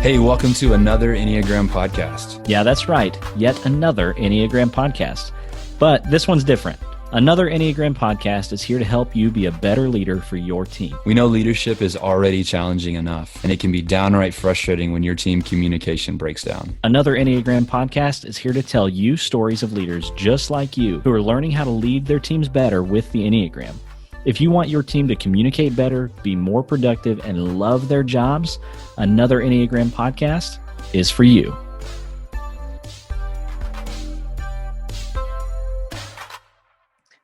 Hey, welcome to another Enneagram podcast. Yeah, that's right. Yet another Enneagram podcast. But this one's different. Another Enneagram podcast is here to help you be a better leader for your team. We know leadership is already challenging enough, and it can be downright frustrating when your team communication breaks down. Another Enneagram podcast is here to tell you stories of leaders just like you who are learning how to lead their teams better with the Enneagram. If you want your team to communicate better, be more productive, and love their jobs, another Enneagram podcast is for you.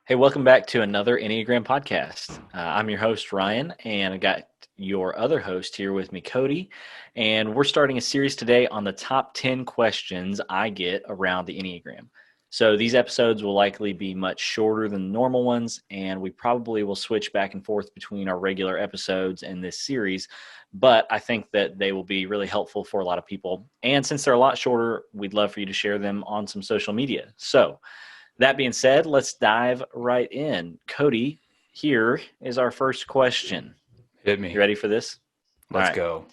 Hey, welcome back to another Enneagram podcast. I'm your host, Ryan, and I got your other host here with me, Cody. And we're starting a series today on the top 10 questions I get around the Enneagram. So these episodes will likely be much shorter than normal ones, and we probably will switch back and forth between our regular episodes and this series, but I think that they will be really helpful for a lot of people. And since they're a lot shorter, we'd love for you to share them on some social media. So that being said, let's dive right in. Cody, here is our first question. Hit me. You ready for this? Let's go.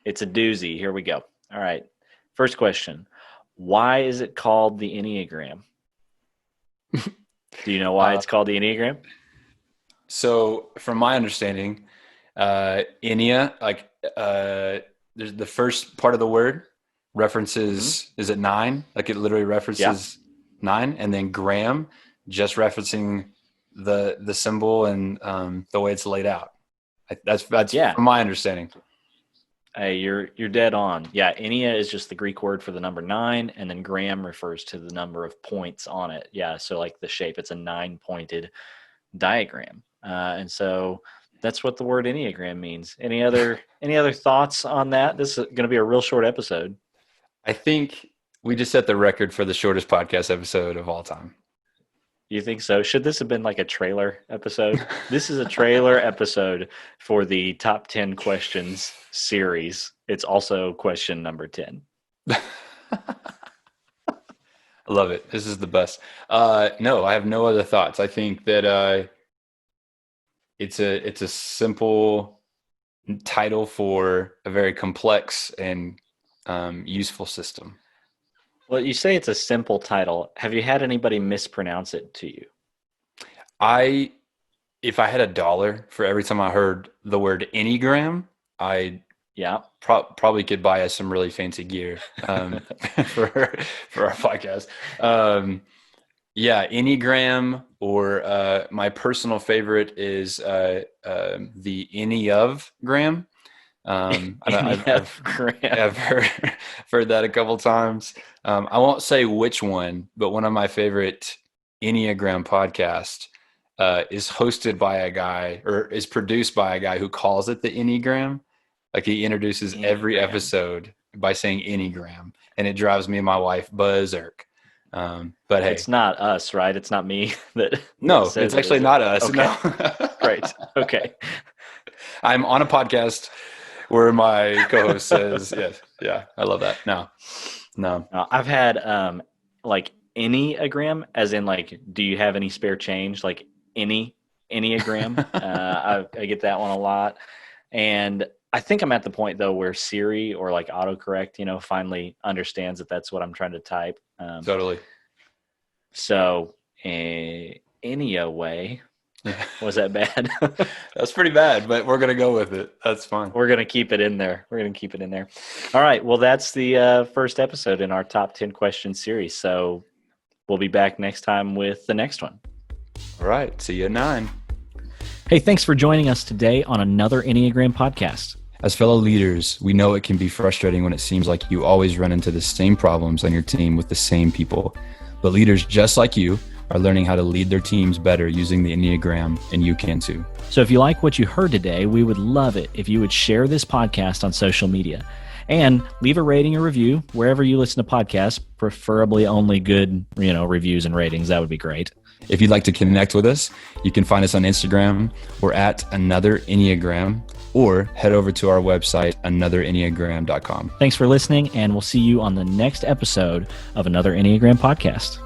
It's a doozy. Here we go. All right. First question. Why is it called the Enneagram? Do you know why it's called the Enneagram? So from my understanding, Ennea, there's the first part of the word references, is it 9? Like it literally references 9, and then gram, just referencing the symbol and the way it's laid out. That's from my understanding. Hey, you're dead on. Yeah, Ennea is just the Greek word for the number 9, and then gram refers to the number of points on it. Yeah, so like the shape, it's a 9-pointed diagram, and so that's what the word Enneagram means. Any other thoughts on that? This is going to be a real short episode. I think we just set the record for the shortest podcast episode of all time. You think so? Should this have been like a trailer episode? This is a trailer episode for the top 10 questions series. It's also question number 10. I love it. This is the best. No, I have no other thoughts. I think that it's a simple title for a very complex and useful system. Well, you say it's a simple title. Have you had anybody mispronounce it to you? If I had $1 for every time I heard the word Enneagram, I probably could buy us some really fancy gear for our podcast. Enneagram, or my personal favorite is the Enneagram. I've heard that a couple times. I won't say which one, but one of my favorite Enneagram podcasts is hosted by a guy, or is produced by a guy who calls it the Enneagram. Like he introduces every episode by saying Enneagram, and it drives me and my wife berserk. But hey, it's not us, right? It's not me No, it's actually not us. Okay. No. Great. Okay. I'm on a podcast where my co-host says, yes, yeah, I love that. No. I've had like Enneagram, as in like, do you have any spare change? Like Enneagram. I get that one a lot. And I think I'm at the point though where Siri or like autocorrect, finally understands that that's what I'm trying to type. Totally. So anyway. Was that bad? That's pretty bad, but we're going to go with it. That's fine. We're going to keep it in there. All right. Well, that's the first episode in our top 10 question series. So we'll be back next time with the next one. All right. See you at 9. Hey, thanks for joining us today on another Enneagram podcast. As fellow leaders, we know it can be frustrating when it seems like you always run into the same problems on your team with the same people. But leaders just like you are learning how to lead their teams better using the Enneagram, and you can too. So if you like what you heard today, we would love it if you would share this podcast on social media and leave a rating or review wherever you listen to podcasts, preferably only good, reviews and ratings. That would be great. If you'd like to connect with us, you can find us on Instagram. We're at Another Enneagram, or head over to our website, anotherenneagram.com. Thanks for listening, and we'll see you on the next episode of Another Enneagram podcast.